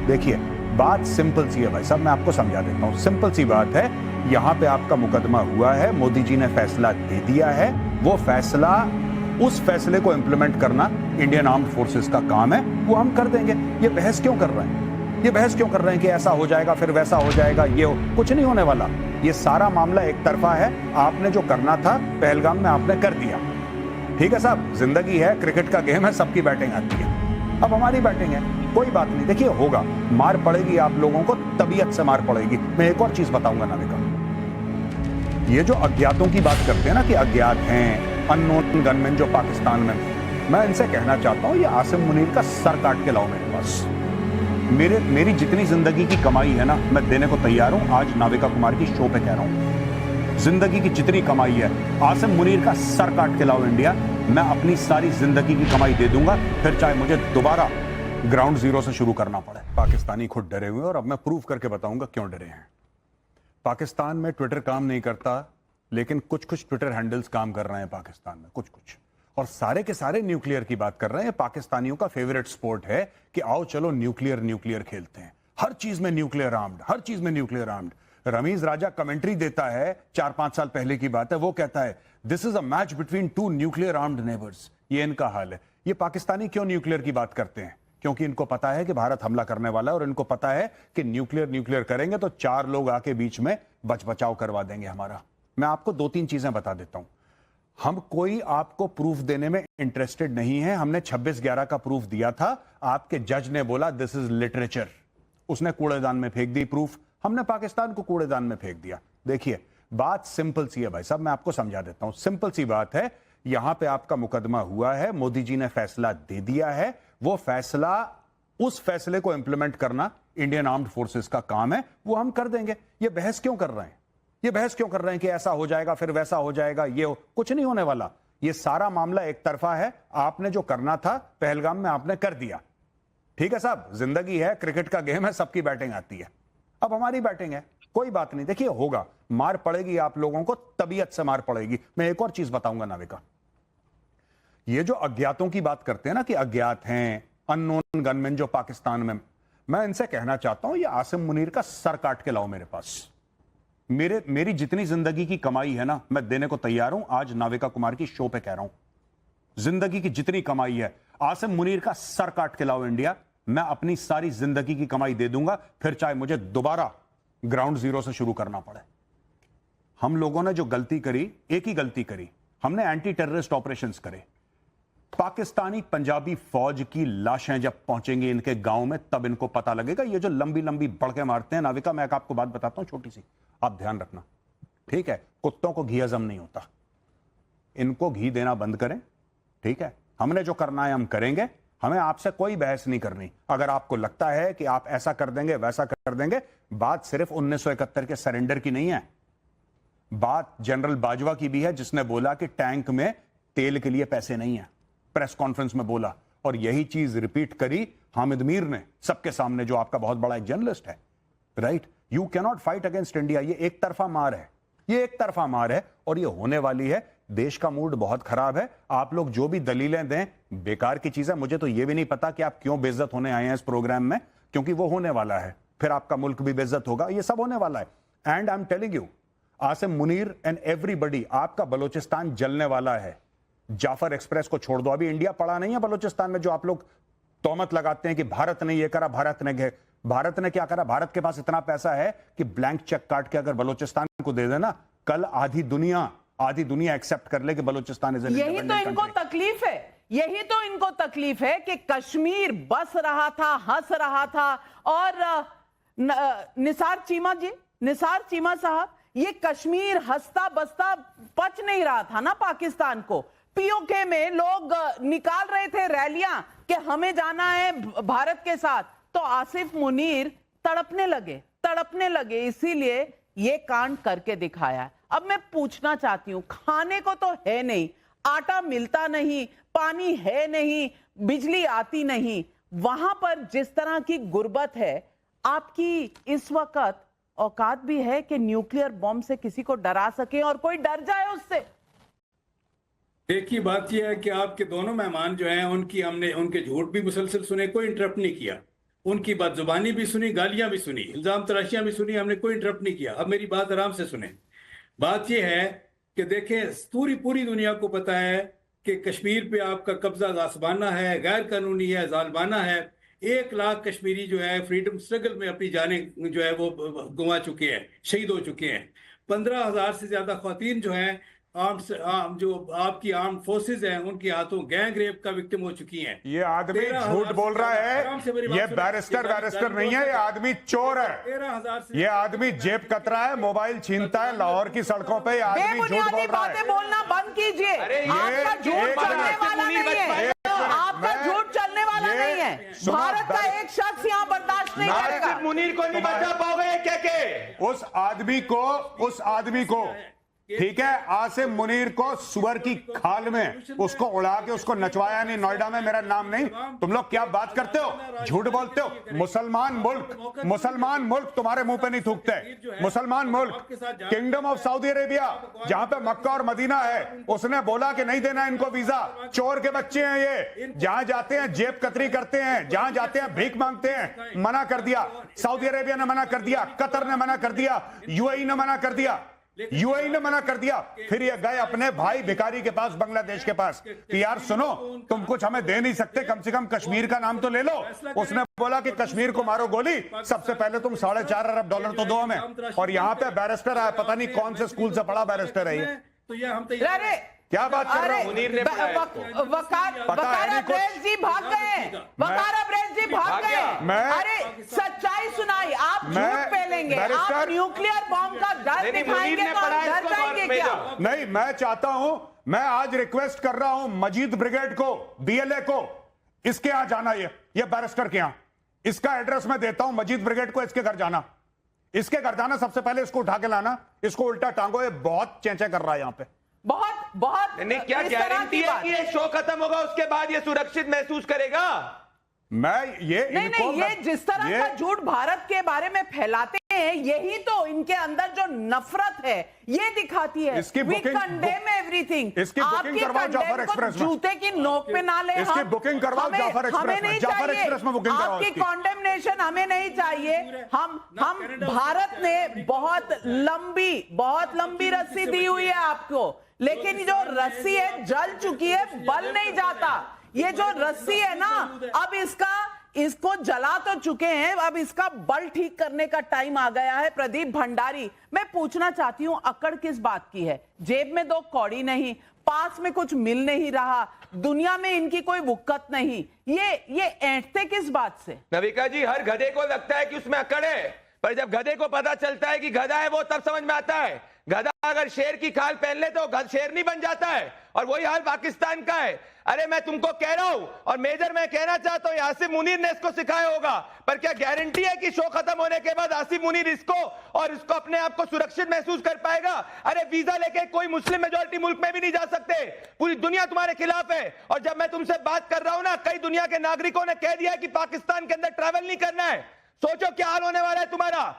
देखिए, बात सिंपल सी है भाई साहब, मैं आपको समझा देता हूं। सिंपल सी बात है, यहां पे आपका मुकदमा हुआ है, मोदी जी ने फैसला दे दिया है। वो फैसला, उस फैसले को इंप्लीमेंट करना इंडियन आर्म्ड फोर्सेस का काम है, वो हम कर देंगे। ये बहस क्यों कर रहे हैं? ये बहस क्यों कर रहे हैं कि ऐसा हो जाएगा फिर वैसा हो जाएगा? कुछ नहीं होने वाला। ये सारा मामला एक तरफा है। आपने जो करना था पहलगाम में आपने कर दिया, ठीक है साहब। जिंदगी है, क्रिकेट का गेम है, सबकी बैटिंग आती है। अब हमारी बैटिंग है, कोई बात नहीं। देखिए, होगा, मार पड़ेगी आप लोगों को, तबीयत से मार पड़ेगी। मैं एक और चीज बताऊंगा नाविका, ये जो अज्ञातों की बात करते हैं ना कि अज्ञात हैं, अननोन गनमैन जो पाकिस्तान में, मैं इनसे कहना चाहता हूं, ये आसिम मुनीर का सर काट के लाओ मेरे पास। मेरी जितनी जिंदगी की कमाई है ना, मैं देने को तैयार हूं। आज नाविका कुमार की शो पे कह रहा हूं, जिंदगी की जितनी कमाई है, आसिम मुनीर का सर काट के लाओ इंडिया, मैं अपनी सारी जिंदगी की कमाई दे दूंगा, फिर चाहे मुझे दोबारा ग्राउंड जीरो से शुरू करना पड़े। पाकिस्तानी खुद डरे हुए, और अब मैं प्रूव करके बताऊंगा क्यों डरे हैं। पाकिस्तान में ट्विटर काम नहीं करता, लेकिन कुछ कुछ ट्विटर हैंडल्स काम कर रहे हैं पाकिस्तान में, कुछ कुछ, और सारे के सारे न्यूक्लियर की बात कर रहे हैं। पाकिस्तानियों का फेवरेट स्पोर्ट है कि आओ चलो न्यूक्लियर खेलते हैं। हर चीज में न्यूक्लियर आर्म्ड, हर चीज में न्यूक्लियर आर्म्ड। रमीज राजा कमेंट्री देता है, 4-5 साल पहले की बात है, वो कहता है this is a match between 2 nuclear armed neighbours. ये इनका हाल है। ये पाकिस्तानी क्यों न्यूक्लियर की बात करते हैं? क्योंकि इनको पता है कि भारत हमला करने वाला है, और इनको पता है कि न्यूक्लियर करेंगे तो 4 लोग आके बीच में बचाव करवा देंगे हमारा। मैं आपको 2-3 चीजें बता देता हूं। हम कोई आपको प्रूफ देने में इंटरेस्टेड नहीं है। हमने 26/11 का प्रूफ दिया था, आपके जज ने बोला दिस इज लिटरेचर, उसने कूड़ेदान में फेंक दी प्रूफ। हमने पाकिस्तान को कूड़ेदान में फेंक दिया। देखिए, बात सिंपल सी है भाई साहब, मैं आपको समझा देता हूं। सिंपल सी बात है, यहां पे आपका मुकदमा हुआ है, मोदी जी ने फैसला दे दिया है। वो फैसला, उस फैसले को इंप्लीमेंट करना इंडियन आर्म्ड फोर्सेस का काम है, वो हम कर देंगे। ये बहस क्यों कर रहे हैं? ये बहस क्यों कर रहे हैं कि ऐसा हो जाएगा फिर वैसा हो जाएगा? कुछ नहीं होने वाला। ये सारा मामला एक तरफा है। आपने जो करना था पहलगाम में आपने कर दिया, ठीक है साहब। जिंदगी है, क्रिकेट का गेम है, सबकी बैटिंग आती है। अब हमारी बैटिंग है, कोई बात नहीं। देखिए, होगा, मार पड़ेगी आप लोगों को, तबीयत से मार पड़ेगी। मैं एक और चीज बताऊंगा नाविका, ये जो अज्ञातों की बात करते हैं ना कि अज्ञात हैं, अननोन गनमैन जो पाकिस्तान में, मैं इनसे कहना चाहता हूं, ये आसिम मुनीर का सर काट के लाओ मेरे पास। मेरी जितनी जिंदगी की कमाई है ना, मैं देने को तैयार हूं। आज नाविका कुमार की शो पे कह रहा हूं, जिंदगी की जितनी कमाई है, आसिम मुनीर का सर काट के लाओ इंडिया, मैं अपनी सारी जिंदगी की कमाई दे दूंगा, फिर चाहे मुझे दोबारा ग्राउंड जीरो से शुरू करना पड़े। हम लोगों ने जो गलती करी, एक ही गलती करी, हमने एंटी टेररिस्ट ऑपरेशंस करे। पाकिस्तानी पंजाबी फौज की लाशें जब पहुंचेंगी इनके गांव में, तब इनको पता लगेगा। ये जो लंबी लंबी बड़के मारते हैं नाविका, मैं आपको बात बताता हूं छोटी सी, आप ध्यान रखना, ठीक है? कुत्तों को घी हजम नहीं होता, इनको घी देना बंद करें, ठीक है? हमने जो करना है हम करेंगे, हमें आपसे कोई बहस नहीं करनी। अगर आपको लगता है कि आप ऐसा कर देंगे वैसा कर देंगे, बात सिर्फ 1971 के सरेंडर की नहीं है, बात जनरल बाजवा की भी है, जिसने बोला कि टैंक में तेल के लिए पैसे नहीं है, प्रेस कॉन्फ्रेंस में बोला। और यही चीज रिपीट करी हामिद मीर ने सबके सामने, जो आपका बहुत बड़ा एक जर्नलिस्ट है, right? You cannot fight against India. ये एक तरफा मार है, ये एक तरफा मार है, और ये होने वाली है। देश का मूड बहुत खराब है। आप लोग जो भी दलीलें दें, बेकार की चीज है। मुझे तो ये भी नहीं पता कि आप क्यों बेइज्जत होने आए हैं इस प्रोग्राम में, क्योंकि वो होने वाला है, फिर आपका मुल्क भी बेइज्जत होगा, ये सब होने वाला है। And I am telling you, Asim Munir and everybody, आपका बलूचिस्तान जलने वाला है। जाफर एक्सप्रेस को छोड़ दो, अभी इंडिया पड़ा नहीं है बलूचिस्तान में। जो आप लोग तोहमत लगाते हैं कि भारत ने ये करा, भारत ने क्या करा? भारत के पास इतना पैसा है कि ब्लैंक चेक काट के अगर बलूचिस्तान को दे देना, कल आधी दुनिया एक्सेप्ट कर ले कि बलूचिस्तान इज एन यही तो इनको तकलीफ है, यही तो इनको तकलीफ है कि कश्मीर बस रहा था, हंस रहा था। और निसार चीमा साहब, ये कश्मीर हंसता बसता पच नहीं रहा था ना पाकिस्तान को। पीओके में लोग निकाल रहे थे रैलियां कि हमें जाना है भारत के साथ, तो आसिफ मुनीर तड़पने लगे, इसीलिए ये कांड करके दिखाया। अब मैं पूछना चाहती हूं, खाने को तो है नहीं, आटा मिलता नहीं, पानी है नहीं, बिजली आती नहीं, वहां पर जिस तरह की गुर्बत है, आपकी इस वक्त औकात भी है कि न्यूक्लियर बॉम्ब से किसी को डरा सके और कोई डर जाए उससे? देखिए, बात यह है कि आपके दोनों मेहमान जो हैं, उनके झूठ भी मुसलसल सुने, कोई इंटरप्ट नहीं किया। उनकी बदजुबानी भी सुनी, गालियां भी सुनी, इल्जाम तराशियां भी सुनी, हमने कोई इंटरप्ट नहीं किया। अब मेरी बात आराम से सुने। बात यह है कि देखें, पूरी दुनिया को पता है कि कश्मीर पे आपका कब्जा गासबाना है, गैर कानूनी है, जालमाना है। 1 लाख कश्मीरी जो है फ्रीडम स्ट्रगल में अपनी जाने जो है वो गंवा चुके हैं, शहीद हो चुके हैं। 15,000 से ज्यादा ख्वातीन जो हैं जो आपकी आर्म फोर्सेज हैं, उनके हाथों गैंग रेप का विक्टिम हो चुकी हैं। ये आदमी झूठ बोल रहा है। ये बैरिस्टर नहीं है, ये आदमी चोर है। 13,000 से ये आदमी जेब कतरा है, मोबाइल छीनता है लाहौर की सड़कों पे। ये आदमी झूठ बोल बेबुनियादी रहा है। बातें बोलना बंद कीजिए। आपका झूठ चलने वाला नहीं है। आपका झूठ चलने वाला नहीं है। भारत का एक शख्स यहाँ बर्दाश्त नहीं करेगा। मुनीर को नहीं बचा पाओगे क्या के? उस आदमी को ठीक है, आसिम मुनीर को सुअर की खाल में उसको उड़ा के उसको नचवाया नहीं नोएडा में। मेरा नाम नहीं। तुम लोग क्या बात करते हो, झूठ बोलते हो। मुसलमान मुल्क तुम्हारे मुंह पे नहीं थूकते। मुसलमान मुल्क, किंगडम ऑफ सऊदी अरेबिया जहां पे मक्का और मदीना है, उसने बोला कि नहीं देना इनको वीजा। चोर के बच्चे हैं ये। जहां जाते हैं जेब कतरी करते हैं, जहां जाते हैं भीख मांगते हैं। मना कर दिया सऊदी अरेबिया ने, मना कर दिया कतर ने, मना कर दिया यूएई ने, मना कर दिया यूएई ने, मना कर दिया। फिर ये गए अपने भाई भिखारी के पास, बांग्लादेश के पास, कि यार सुनो, तुम कुछ हमें दे नहीं सकते, कम से कम कश्मीर का नाम तो ले लो। उसने बोला कि कश्मीर को मारो गोली, सबसे पहले तुम $4.5 अरब तो दो हमें। और यहाँ पे बैरिस्टर आया, पता नहीं कौन से स्कूल से पढ़ा बैरिस्टर है ये। तो ये हम अरे क्या बात कर रहे हो? मुनीर ने वकार अब्रेज जी भाग गए। वकार अब्रेज जी भाग गए। अरे सच्चाई सुनाई, आप झूठ फैलेंगे, आप न्यूक्लियर बॉम्ब का डर दिखाएंगे तो हम डर जाएंगे क्या? नहीं, मैं चाहता हूं, मैं आज रिक्वेस्ट कर रहा हूं मजीद ब्रिगेड को, बीएलए को, इसके यहां जाना। ये बैरिस्टर के यहां, इसका एड्रेस मैं देता हूं। मजीद ब्रिगेड को इसके घर जाना, इसके घर जाना, सबसे पहले इसको उठा के लाना, इसको उल्टा टांगो। ये बहुत चेंचे कर रहा है यहां पे। बहुत नहीं, क्या गारंटी है कि ये शो खत्म होगा उसके बाद ये सुरक्षित महसूस करेगा? नहीं, ये जिस तरह का झूठ भारत के बारे में फैलाते हैं, यही तो इनके अंदर जो नफरत है ये दिखाती है। इसकी कंडेम एवरीथिंग। इसकी बुकिंग करवाओ जाफर एक्सप्रेस में। जूते की नोक पे ना ले। इसकी बुकिंग करवाओ जाफर एक्सप्रेस में। जाफर एक्सप्रेस में बुकिंग करवाओ। आपकी कॉन्डेमनेशन हमें नहीं चाहिए। हम भारत ने बहुत लंबी रस्सी दी हुई है आपको, लेकिन जो रस्सी है जल चुकी है, बल नहीं जाता। ये जो रस्सी है ना, अब इसको जला तो चुके हैं, अब इसका बल ठीक करने का टाइम आ गया है। प्रदीप भंडारी, मैं पूछना चाहती हूं, अकड़ किस बात की है? जेब में 2 कौड़ी नहीं, पास में कुछ मिल नहीं रहा, दुनिया में इनकी कोई वुक्कत नहीं, ये ऐंठते किस बात से? नविका जी, हर गधे को लगता है कि उसमें अकड़ है, पर जब गधे को पता चलता है कि गधा है, वो तब समझ में आता है। गधा अगर शेर की खाल पहन ले तो शेर नहीं बन जाता है, और वही हाल पाकिस्तान का है। अरे मैं तुमको कह रहा हूं, और मेजर मैं कहना चाहता हूं, आसिम मुनीर ने इसको सिखाया होगा, पर क्या गारंटी है कि शो खत्म होने के बाद आसिम मुनीर इसको अपने आप को सुरक्षित महसूस कर पाएगा? अरे वीजा लेके कोई मुस्लिम मेजॉरिटी मुल्क में भी नहीं जा सकते, पूरी दुनिया तुम्हारे खिलाफ है। और जब मैं तुमसे बात कर रहा हूं ना, कई दुनिया के नागरिकों ने कह दिया कि पाकिस्तान के अंदर ट्रैवल नहीं करना है। सोचो क्या हाल होने वाला है तुम्हारा।